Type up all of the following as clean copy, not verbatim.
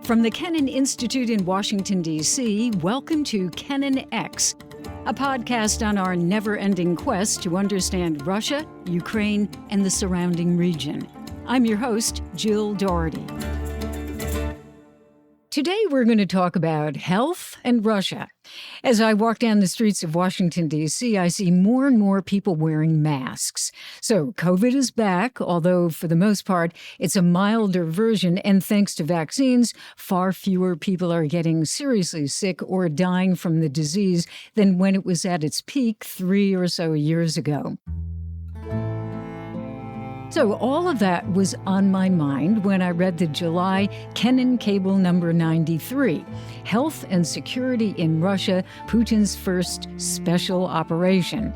From the Kennan Institute in Washington, D.C., welcome to Kennan X, a podcast on our never-ending quest to understand Russia, Ukraine, and the surrounding region. I'm your host, Jill Dougherty. Today, we're going to talk about health and Russia. As I walk down the streets of Washington, D.C., I see more and more people wearing masks. So COVID is back, although for the most part, it's a milder version. And thanks to vaccines, far fewer people are getting seriously sick or dying from the disease than when it was at its peak 3 or so years ago. So all of that was on my mind when I read the July Kennan Cable number 93, Health and Security in Russia, Putin's First Special Operation.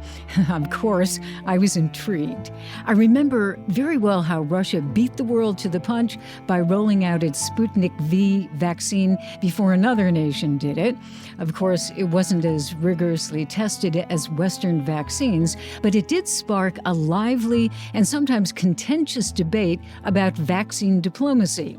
Of course, I was intrigued. I remember very well how Russia beat the world to the punch by rolling out its Sputnik V vaccine before another nation did it. Of course, it wasn't as rigorously tested as Western vaccines, but it did spark a lively and sometimes contentious debate about vaccine diplomacy.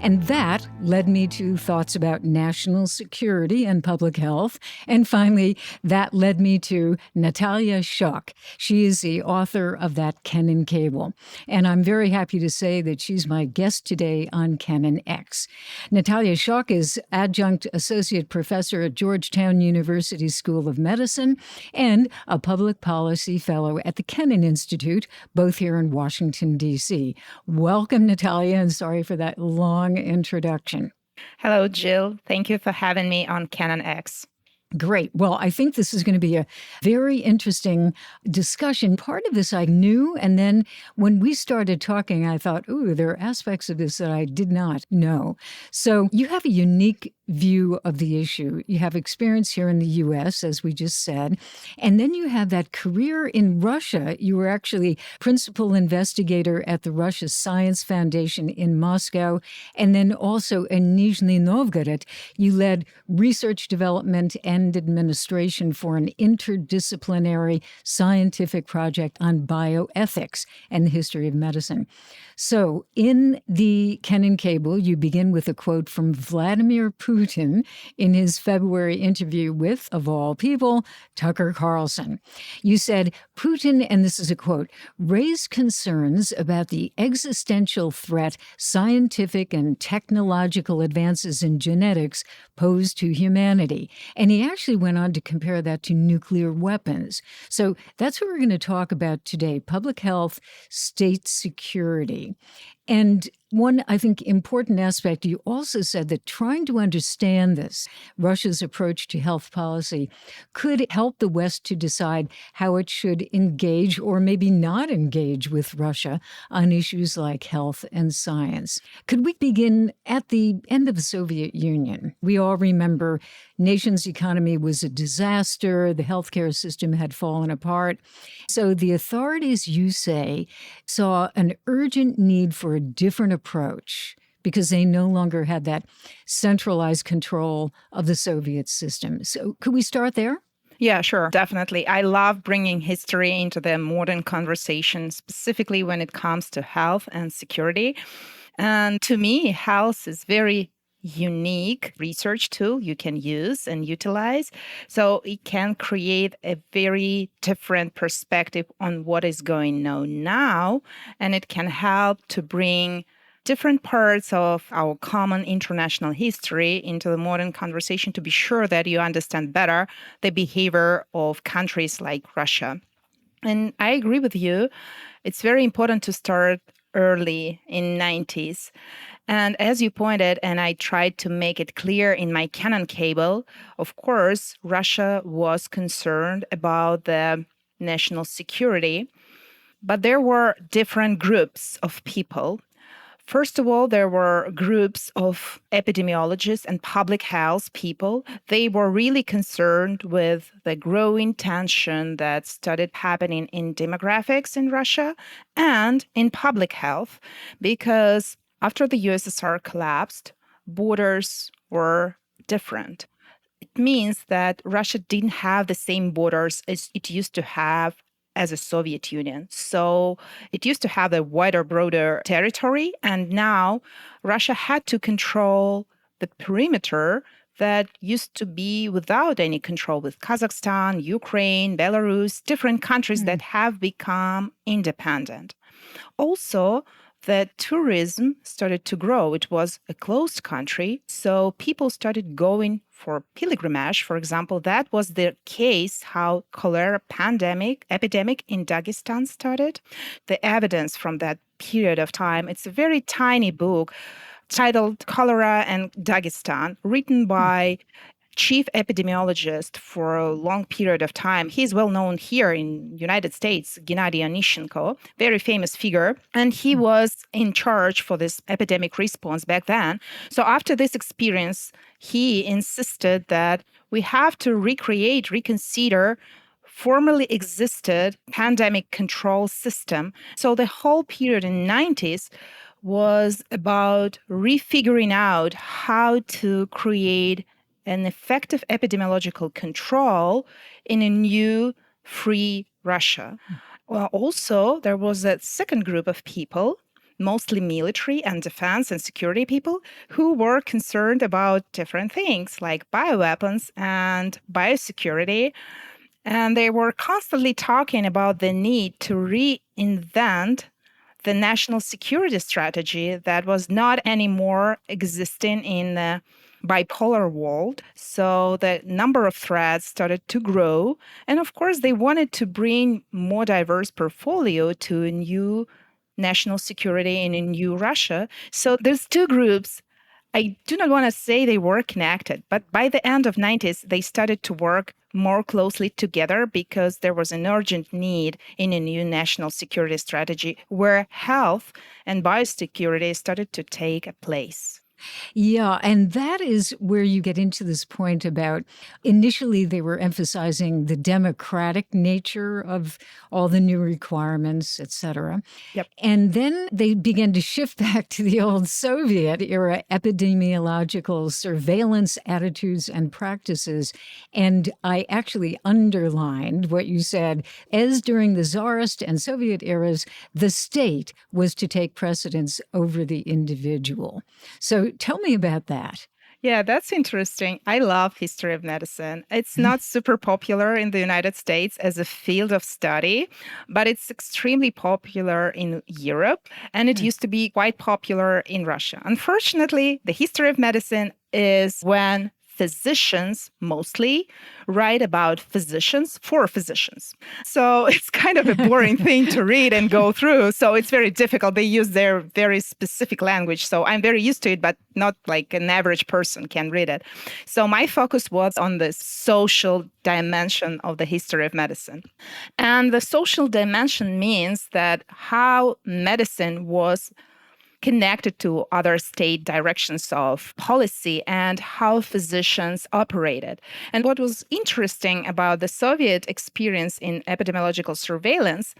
And that led me to thoughts about national security and public health. And finally, that led me to Nataliya Shok. She is the author of that Kennan Cable. And I'm very happy to say that she's my guest today on Kennan X. Nataliya Shok is adjunct associate professor at Georgetown University School of Medicine and a public policy fellow at the Kennan Institute, both here in Washington, D.C. Welcome, Nataliya, and sorry for that long introduction. Hello, Jill. Thank you for having me on Kennan X. Great. Well, I think this is going to be a very interesting discussion. Part of this I knew, and then when we started talking, I thought, ooh, there are aspects of this that I did not know. So you have a unique view of the issue. You have experience here in the U.S., as we just said, and then you have that career in Russia. You were actually principal investigator at the Russia Science Foundation in Moscow, and then also in Nizhny Novgorod. You led research development and administration for an interdisciplinary scientific project on bioethics and the history of medicine. So in the Kennan Cable, you begin with a quote from Vladimir Putin in his February interview with, of all people, Tucker Carlson. You said, Putin, and this is a quote, raised concerns about the existential threat scientific and technological advances in genetics pose to humanity. And he actually went on to compare that to nuclear weapons. So that's what we're going to talk about today, public health, state security. And one, I think, important aspect, you also said that trying to understand this, Russia's approach to health policy, could help the West to decide how it should engage or maybe not engage with Russia on issues like health and science. Could we begin at the end of the Soviet Union? We all remember nation's economy was a disaster. The healthcare system had fallen apart. So the authorities, you say, saw an urgent need for a different approach because they no longer had that centralized control of the Soviet system. So could we start there? Yeah, sure. Definitely. I love bringing history into the modern conversation, specifically when it comes to health and security. And to me, health is very unique research tool you can use and utilize. So it can create a very different perspective on what is going on now, and it can help to bring different parts of our common international history into the modern conversation to be sure that you understand better the behavior of countries like Russia. And I agree with you. It's very important to start early in 90s. And as you pointed, and I tried to make it clear in my Kennan Cable, of course, Russia was concerned about the national security, but there were different groups of people. First of all, there were groups of epidemiologists and public health people. They were really concerned with the growing tension that started happening in demographics in Russia and in public health, because after the USSR collapsed, borders were different. It means that Russia didn't have the same borders as it used to have as a Soviet Union. So it used to have a wider, broader territory, and now Russia had to control the perimeter that used to be without any control, with Kazakhstan, Ukraine, Belarus, different countries that have become independent. Also, the tourism started to grow. It was a closed country, so people started going for pilgrimage. For example, that was the case how cholera epidemic in Dagestan started. The evidence from that period of time, it's a very tiny book titled Cholera and Dagestan, written by chief epidemiologist for a long period of time. He's well known here in United States, Gennady Onishchenko, very famous figure. And he was in charge for this epidemic response back then. So after this experience, he insisted that we have to reconsider formerly existed pandemic control system. So the whole period in the 90s was about refiguring out how to create an effective epidemiological control in a new free Russia. Well, also, there was a second group of people, mostly military and defense and security people, who were concerned about different things like bioweapons and biosecurity. And they were constantly talking about the need to reinvent the national security strategy that was not anymore existing in the bipolar world. So the number of threats started to grow. And of course, they wanted to bring more diverse portfolio to a new national security in a new Russia. So there's two groups. I do not want to say they were connected, but by the end of 90s, they started to work more closely together because there was an urgent need in a new national security strategy where health and biosecurity started to take a place. Yeah, and that is where you get into this point about initially they were emphasizing the democratic nature of all the new requirements, et cetera. Yep. And then they began to shift back to the old Soviet era epidemiological surveillance attitudes and practices. And I actually underlined what you said, as during the Tsarist and Soviet eras, the state was to take precedence over the individual. So tell me about that. Yeah, that's interesting. I love history of medicine. It's not super popular in the United States as a field of study, but it's extremely popular in Europe, and it used to be quite popular in Russia. Unfortunately, the history of medicine is when physicians mostly write about physicians for physicians. So it's kind of a boring thing to read and go through. So it's very difficult. They use their very specific language. So I'm very used to it, but not like an average person can read it. So my focus was on the social dimension of the history of medicine. And the social dimension means that how medicine was connected to other state directions of policy and how physicians operated. And what was interesting about the Soviet experience in epidemiological surveillance,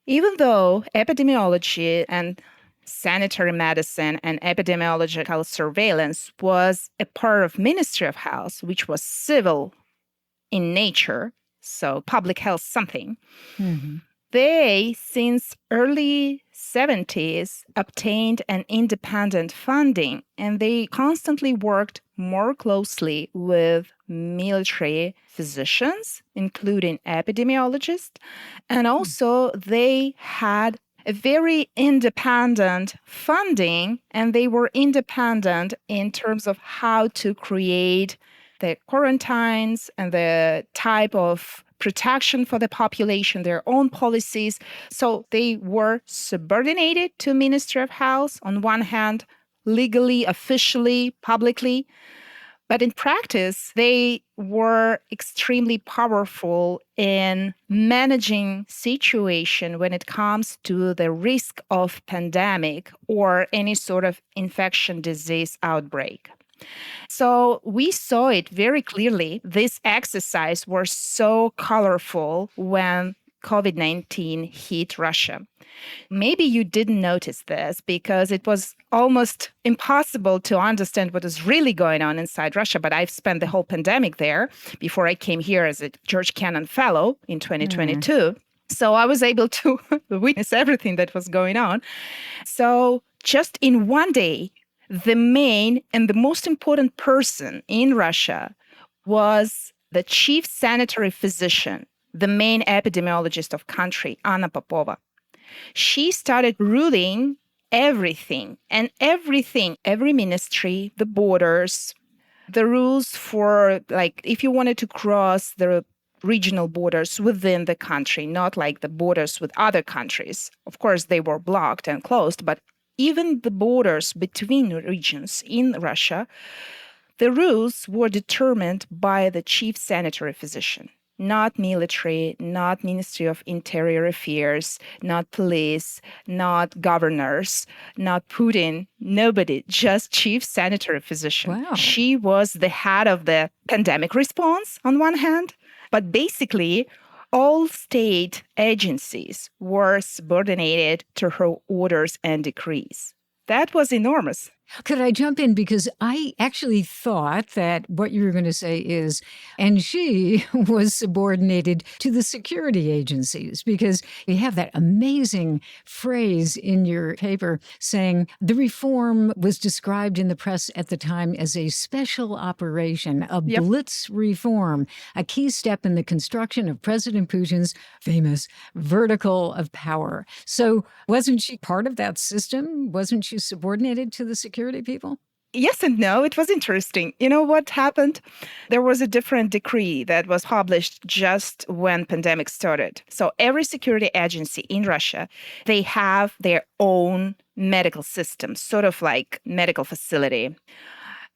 even though epidemiology and sanitary medicine and epidemiological surveillance was a part of Ministry of Health, which was civil in nature, so public health something, they, since early 70s, obtained an independent funding, and they constantly worked more closely with military physicians, including epidemiologists, and also they had a very independent funding, and they were independent in terms of how to create the quarantines and the type of protection for the population, their own policies. So they were subordinated to Ministry of Health on one hand, legally, officially, publicly. But in practice, they were extremely powerful in managing situation when it comes to the risk of pandemic or any sort of infection disease outbreak. So we saw it very clearly. This exercise was so colorful when COVID-19 hit Russia. Maybe you didn't notice this because it was almost impossible to understand what is really going on inside Russia. But I've spent the whole pandemic there before I came here as a George Kennan Fellow in 2022. So I was able to witness everything that was going on. So just in one day, the main and the most important person in Russia was the chief sanitary physician, the main epidemiologist of country, Anna Popova. She started ruling everything, every ministry, the borders, the rules for, like, if you wanted to cross the regional borders within the country, not like the borders with other countries. Of course, they were blocked and closed, but even the borders between regions in Russia, the rules were determined by the chief sanitary physician, not military, not Ministry of Interior Affairs, not police, not governors, not Putin, nobody, just chief sanitary physician. Wow. She was the head of the pandemic response on one hand, but basically all state agencies were subordinated to her orders and decrees. That was enormous. Could I jump in? Because I actually thought that what you were going to say is, and she was subordinated to the security agencies, because you have that amazing phrase in your paper saying the reform was described in the press at the time as a special operation, a blitz reform, a key step in the construction of President Putin's famous vertical of power. So wasn't she part of that system? Wasn't she subordinated to the security people? Yes and no. It was interesting. You know what happened? There was a different decree that was published just when pandemic started. So every security agency in Russia, they have their own medical system, sort of like medical facility,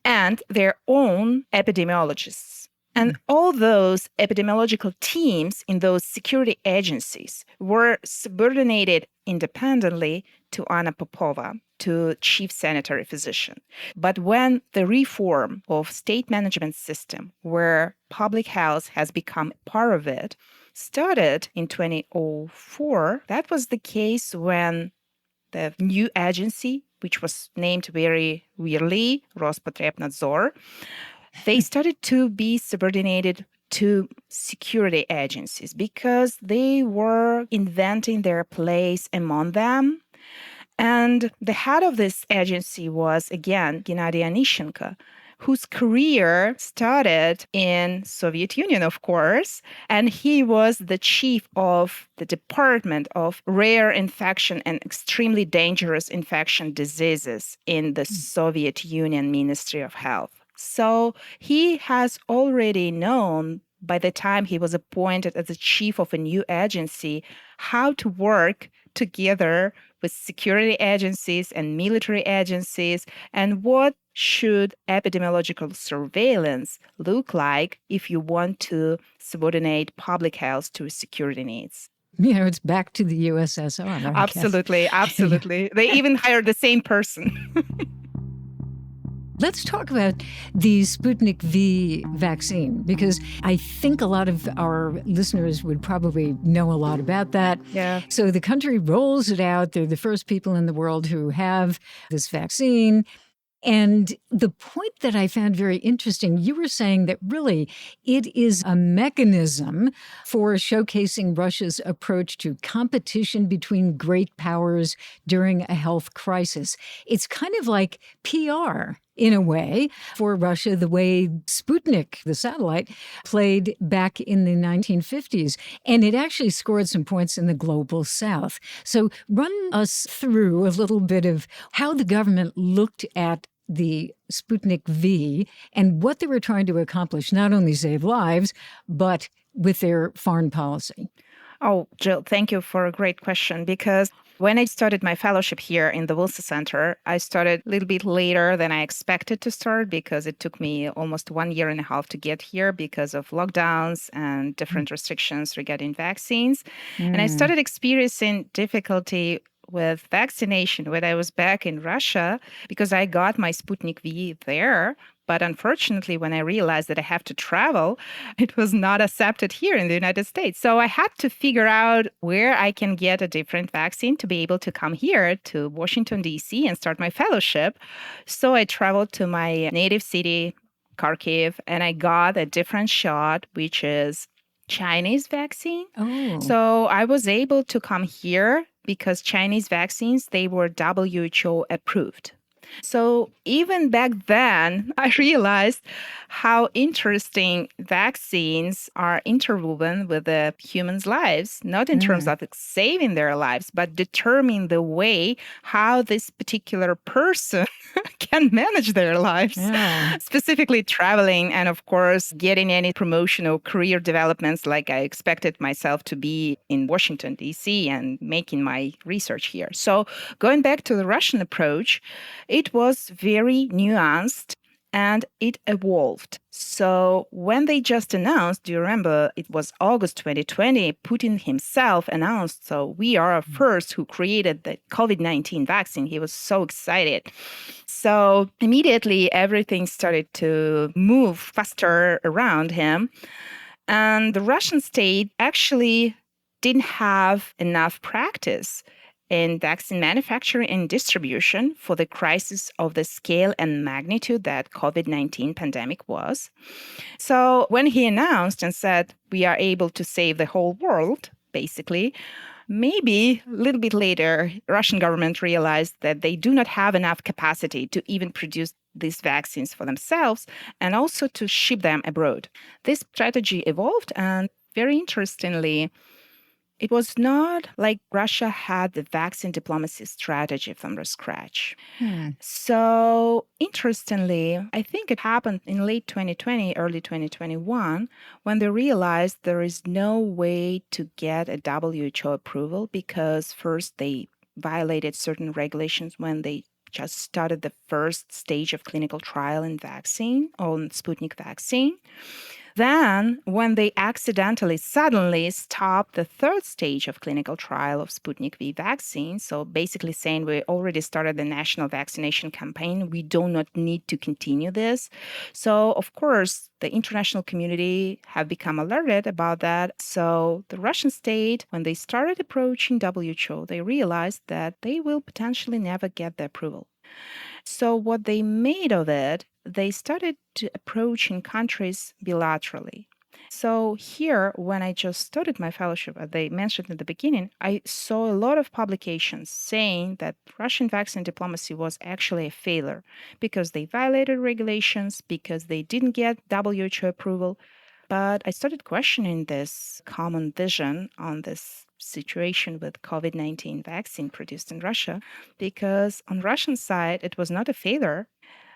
and their own epidemiologists. And all those epidemiological teams in those security agencies were subordinated independently to Anna Popova, to chief sanitary physician. But when the reform of state management system, where public health has become part of it, started in 2004, that was the case when the new agency, which was named very weirdly Rospotrebnadzor, they started to be subordinated to security agencies because they were inventing their place among them. And the head of this agency was, again, Gennady Onishchenko, whose career started in Soviet Union, of course, and he was the chief of the Department of Rare Infection and Extremely Dangerous Infection Diseases in the Soviet Union Ministry of Health. So he has already known, by the time he was appointed as the chief of a new agency, how to work together with security agencies and military agencies, and what should epidemiological surveillance look like if you want to subordinate public health to security needs. You know, it's back to the USSR. Absolutely. They even hired the same person. Let's talk about the Sputnik V vaccine, because I think a lot of our listeners would probably know a lot about that. Yeah. So the country rolls it out. They're the first people in the world who have this vaccine. And the point that I found very interesting, you were saying that really it is a mechanism for showcasing Russia's approach to competition between great powers during a health crisis. It's kind of like PR in a way for Russia, the way Sputnik, the satellite, played back in the 1950s. And it actually scored some points in the global south. So run us through a little bit of how the government looked at the Sputnik V and what they were trying to accomplish, not only save lives, but with their foreign policy. Oh, Jill, thank you for a great question, because when I started my fellowship here in the Wilson Center, I started a little bit later than I expected to start, because it took me almost 1.5 years to get here because of lockdowns and different restrictions regarding vaccines. And I started experiencing difficulty with vaccination when I was back in Russia, because I got my Sputnik V there. But unfortunately, when I realized that I have to travel, it was not accepted here in the United States. So I had to figure out where I can get a different vaccine to be able to come here to Washington, D.C. and start my fellowship. So I traveled to my native city, Kharkiv, and I got a different shot, which is Chinese vaccine. Oh. So I was able to come here because Chinese vaccines, they were WHO approved. So even back then, I realized how interesting vaccines are interwoven with the humans' lives, not in terms of saving their lives, but determining the way how this particular person can manage their lives, specifically traveling and, of course, getting any promotional career developments like I expected myself to be in Washington, D.C., and making my research here. So going back to the Russian approach, it was very nuanced and it evolved. So when they just announced, do you remember, it was August 2020, Putin himself announced, so we are first who created the COVID-19 vaccine. He was so excited. So immediately everything started to move faster around him. And the Russian state actually didn't have enough practice in vaccine manufacturing and distribution for the crisis of the scale and magnitude that COVID-19 pandemic was. So when he announced and said, we are able to save the whole world, basically, maybe a little bit later, Russian government realized that they do not have enough capacity to even produce these vaccines for themselves and also to ship them abroad. This strategy evolved, and very interestingly, it was not like Russia had the vaccine diplomacy strategy from the scratch. So interestingly, I think it happened in late 2020, early 2021, when they realized there is no way to get a WHO approval because first they violated certain regulations when they just started the first stage of clinical trial in vaccine, on Sputnik vaccine. Then, when they accidentally suddenly stopped the third stage of clinical trial of Sputnik V vaccine, so basically saying we already started the national vaccination campaign, we do not need to continue this. So, of course, the international community have become alerted about that. So the Russian state, when they started approaching WHO, they realized that they will potentially never get the approval. So what they made of it, they started to approach in countries bilaterally. So here, when I just started my fellowship, as they mentioned in the beginning, I saw a lot of publications saying that Russian vaccine diplomacy was actually a failure because they violated regulations, because they didn't get WHO approval. But I started questioning this common vision on this situation with COVID-19 vaccine produced in Russia, because on Russian side, it was not a failure.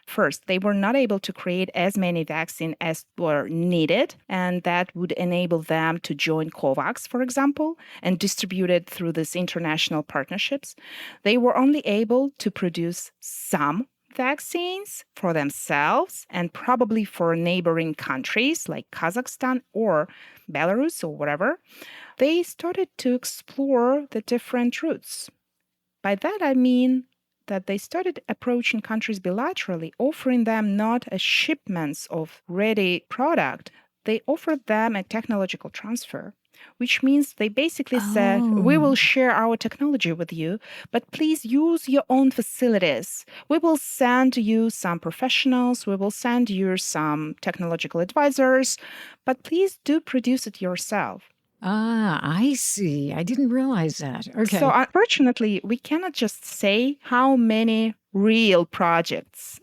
First, they were not able to create as many vaccines as were needed, and that would enable them to join COVAX, for example, and distribute it through these international partnerships. They were only able to produce some vaccines for themselves and probably for neighboring countries like Kazakhstan or Belarus or whatever. They started to explore the different routes. By that, I mean that they started approaching countries bilaterally, offering them not as shipments of ready product, they offered them a technological transfer, which means they basically said, we will share our technology with you, but please use your own facilities. We will send you some professionals, we will send you some technological advisors, but please do produce it yourself. I see. I didn't realize that. Okay. So unfortunately, we cannot just say how many real projects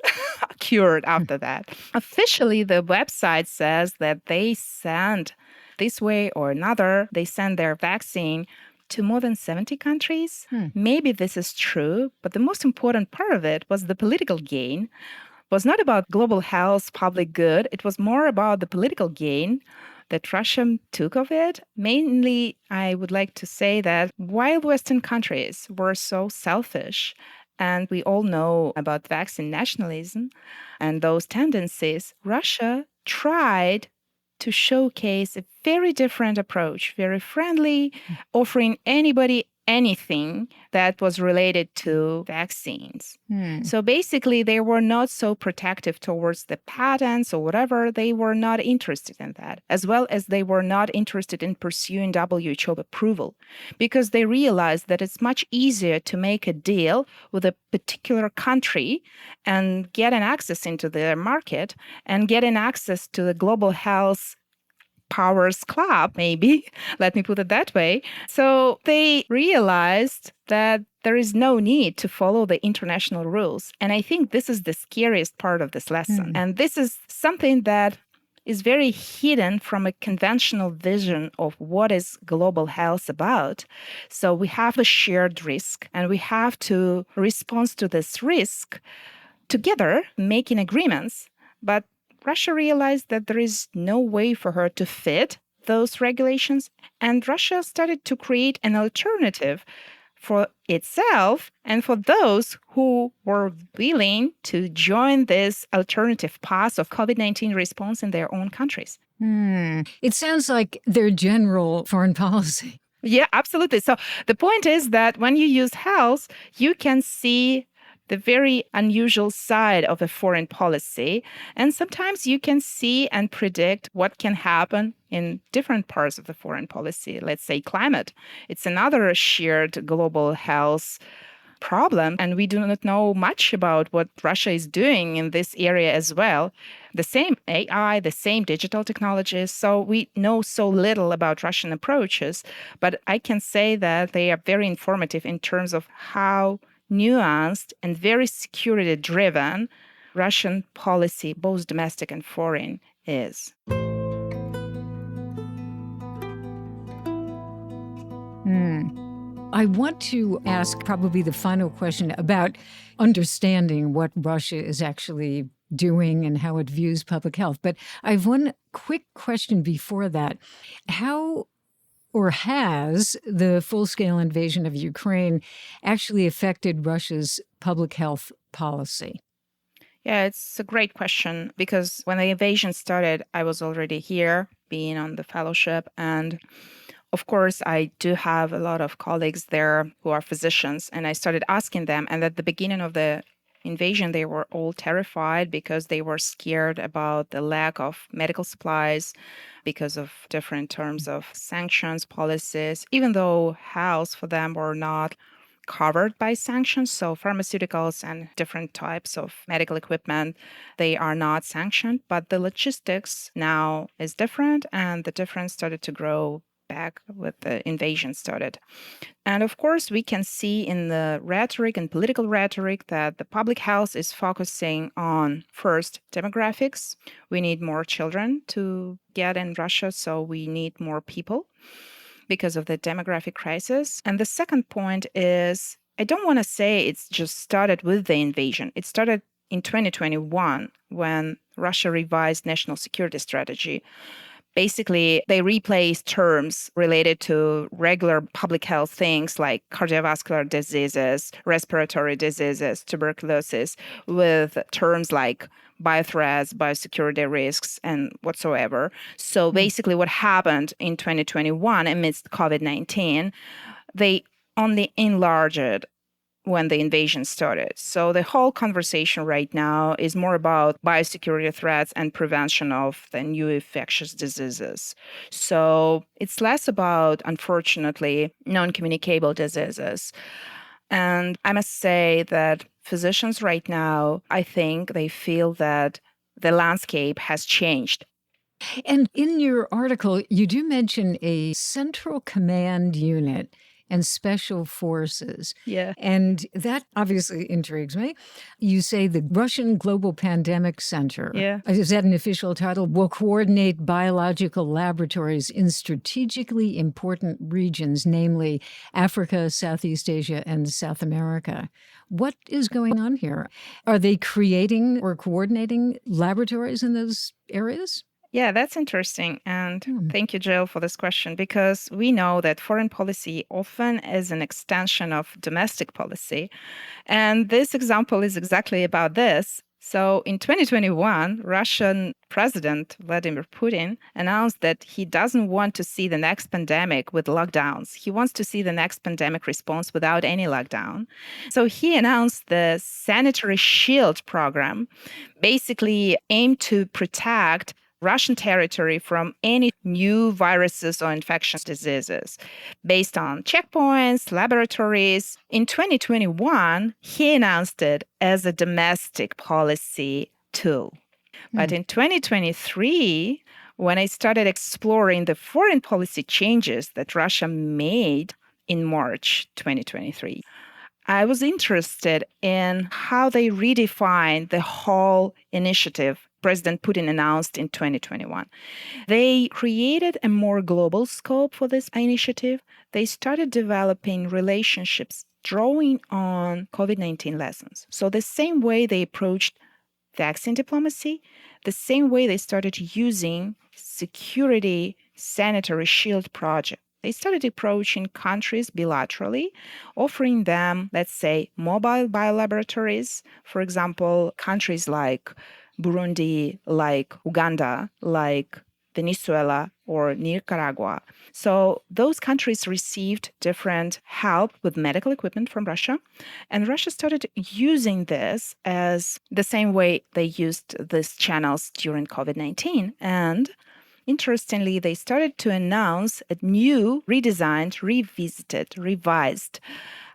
occurred after that. Officially, the website says that they sent this way or another, they send their vaccine to more than 70 countries. Maybe this is true, but the most important part of it was the political gain. It was not about global health, public good. It was more about the political gain that Russia took of it. Mainly, I would like to say that while Western countries were so selfish, and we all know about vaccine nationalism and those tendencies, Russia tried to showcase a very different approach, very friendly, offering anybody anything that was related to vaccines. So basically, they were not so protective towards the patents or whatever. They were not interested in that, as well as they were not interested in pursuing WHO approval, because they realized that it's much easier to make a deal with a particular country and get an access into their market and get an access to the global health powers club, maybe, let me put it that way. So they realized that there is no need to follow the international rules. And I think this is the scariest part of this lesson. And this is something that is very hidden from a conventional vision of what is global health about. So we have a shared risk, and we have to respond to this risk together, making agreements. But Russia realized that there is no way for her to fit those regulations, and Russia started to create an alternative for itself and for those who were willing to join this alternative path of COVID-19 response in their own countries. It sounds like their general foreign policy. Yeah, absolutely. So the point is that when you use health, you can see the very unusual side of a foreign policy. And sometimes you can see and predict what can happen in different parts of the foreign policy. Let's say climate. It's another shared global health problem, and we do not know much about what Russia is doing in this area as well. The same AI, the same digital technologies. So we know so little about Russian approaches, but I can say that they are very informative in terms of how nuanced and very security-driven Russian policy, both domestic and foreign, is. I want to ask probably the final question about understanding what Russia is actually doing and how it views public health. But I have one quick question before that. How or has the full-scale invasion of Ukraine actually affected Russia's public health policy? Yeah, it's a great question because when the invasion started, I was already here being on the fellowship. And of course, I do have a lot of colleagues there who are physicians. And I started asking them. And at the beginning of the invasion, they were all terrified because they were scared about the lack of medical supplies because of different terms of sanctions, policies, even though health for them were not covered by sanctions. So pharmaceuticals and different types of medical equipment, they are not sanctioned. But the logistics now is different, and the difference started to grow back with the invasion started. And of course, we can see in the rhetoric and political rhetoric that the public health is focusing on, first, demographics. We need more children to get in Russia, so we need more people because of the demographic crisis. And the second point is, I don't want to say it's just started with the invasion. It started in 2021 when Russia revised national security strategy. Basically, they replaced terms related to regular public health things like cardiovascular diseases, respiratory diseases, tuberculosis, with terms like biothreats, biosecurity risks, and whatsoever. So basically what happened in 2021 amidst COVID-19, they only enlarged it when the invasion started. So the whole conversation right now is more about biosecurity threats and prevention of the new infectious diseases. So it's less about, unfortunately, non-communicable diseases. And I must say that physicians right now, I think they feel that the landscape has changed. And in your article, you do mention a central command unit and special forces. Yeah. And that obviously intrigues me. You say the Russian Global Pandemic Center, is that an official title, will coordinate biological laboratories in strategically important regions, namely Africa, Southeast Asia, and South America. What is going on here? Are they creating or coordinating laboratories in those areas? Yeah, that's interesting. And thank you, Jill, for this question, because we know that foreign policy often is an extension of domestic policy. And this example is exactly about this. So in 2021, Russian President Vladimir Putin announced that he doesn't want to see the next pandemic with lockdowns. He wants to see the next pandemic response without any lockdown. So he announced the Sanitary Shield program, basically aimed to protect Russian territory from any new viruses or infectious diseases based on checkpoints, laboratories. In 2021, he announced it as a domestic policy tool. But in 2023, when I started exploring the foreign policy changes that Russia made in March 2023, I was interested in how they redefined the whole initiative President Putin announced in 2021. They created a more global scope for this initiative. They started developing relationships drawing on COVID-19 lessons. So the same way they approached vaccine diplomacy, the same way they started using security sanitary shield project. They started approaching countries bilaterally, offering them, let's say, mobile biolaboratories. For example, countries like Burundi, like Uganda, like Venezuela or Nicaragua. So those countries received different help with medical equipment from Russia. And Russia started using this as the same way they used these channels during COVID-19. And interestingly, they started to announce a new, redesigned, revisited, revised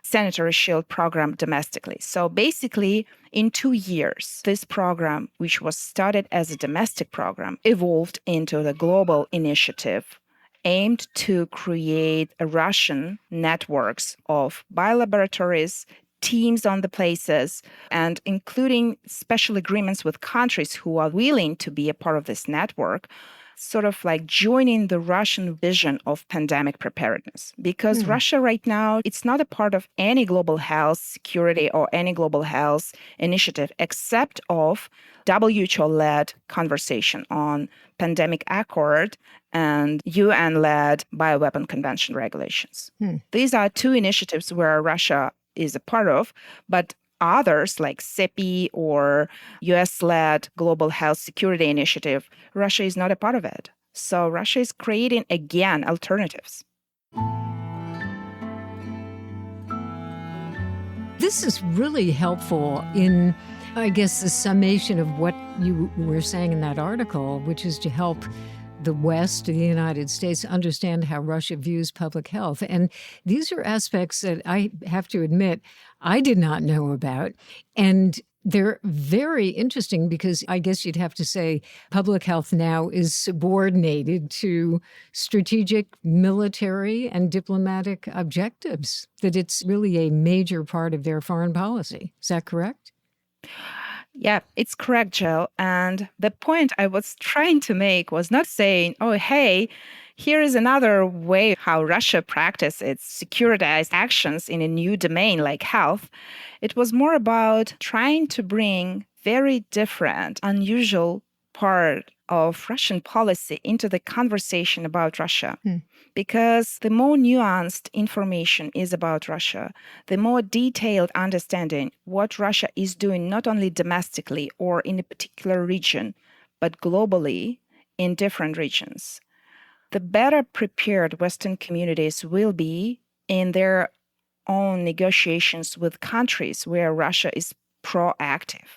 sanitary shield program domestically. So basically, in 2 years, this program, which was started as a domestic program, evolved into the global initiative aimed to create a Russian networks of biolaboratories, teams on the places, and including special agreements with countries who are willing to be a part of this network, sort of like joining the Russian vision of pandemic preparedness. Because Russia right now, it's not a part of any global health security or any global health initiative except of WHO-led conversation on pandemic accord and UN-led bioweapon convention regulations. These are two initiatives where Russia is a part of, but others like CEPI or US-led Global Health Security Initiative, Russia is not a part of it. So Russia is creating, again, alternatives. This is really helpful in, I guess, the summation of what you were saying in that article, which is to help the West, the United States, understand how Russia views public health. And these are aspects that I have to admit I did not know about. And they're very interesting because I guess you'd have to say public health now is subordinated to strategic military and diplomatic objectives, that it's really a major part of their foreign policy. Is that correct? Yeah, it's correct, Jill. And the point I was trying to make was not saying, oh, hey, here is another way how Russia practices its securitized actions in a new domain like health. It was more about trying to bring very different, unusual part of Russian policy into the conversation about Russia. Because the more nuanced information is about Russia, the more detailed understanding what Russia is doing, not only domestically or in a particular region, but globally in different regions, the better prepared Western communities will be in their own negotiations with countries where Russia is proactive.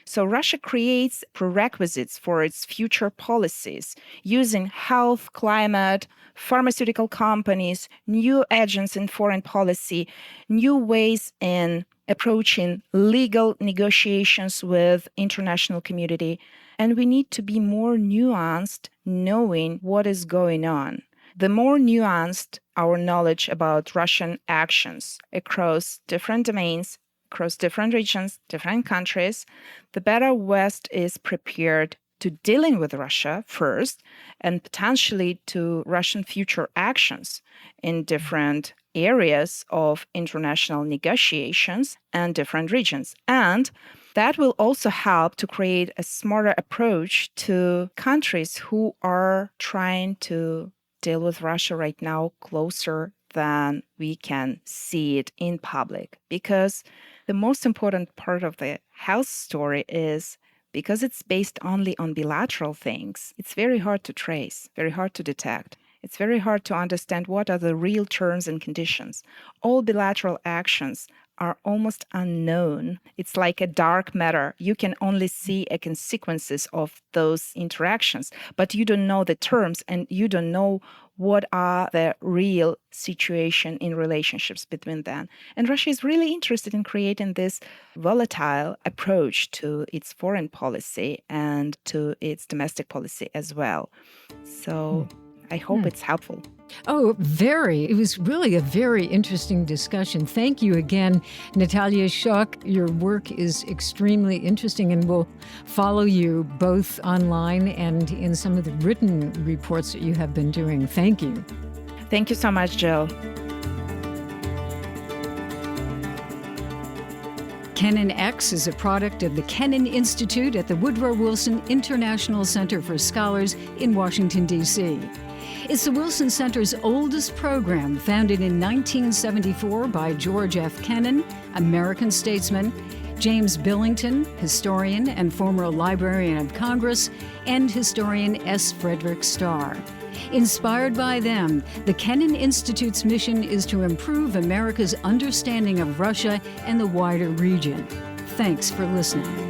So Russia creates prerequisites for its future policies using health, climate, pharmaceutical companies, new agents in foreign policy, new ways in approaching legal negotiations with international community. And we need to be more nuanced knowing what is going on. The more nuanced our knowledge about Russian actions across different domains, across different regions, different countries, the better West is prepared to dealing with Russia first and potentially to Russian future actions in different areas of international negotiations and different regions. And that will also help to create a smarter approach to countries who are trying to deal with Russia right now closer than we can see it in public. Because the most important part of the health story is because it's based only on bilateral things, it's very hard to trace, very hard to detect. It's very hard to understand what are the real terms and conditions. All bilateral actions are almost unknown. It's like a dark matter. You can only see a consequences of those interactions, but you don't know the terms and you don't know what are the real situation in relationships between them. And Russia is really interested in creating this volatile approach to its foreign policy and to its domestic policy as well. So I hope it's helpful. Oh, very. It was really a very interesting discussion. Thank you again, Nataliya Shok. Your work is extremely interesting, and we'll follow you both online and in some of the written reports that you have been doing. Thank you. Thank you so much, Jill. Kennan X is a product of the Kennan Institute at the Woodrow Wilson International Center for Scholars in Washington, D.C. It's the Wilson Center's oldest program, founded in 1974 by George F. Kennan, American statesman, James Billington, historian and former Librarian of Congress, and historian S. Frederick Starr. Inspired by them, the Kennan Institute's mission is to improve America's understanding of Russia and the wider region. Thanks for listening.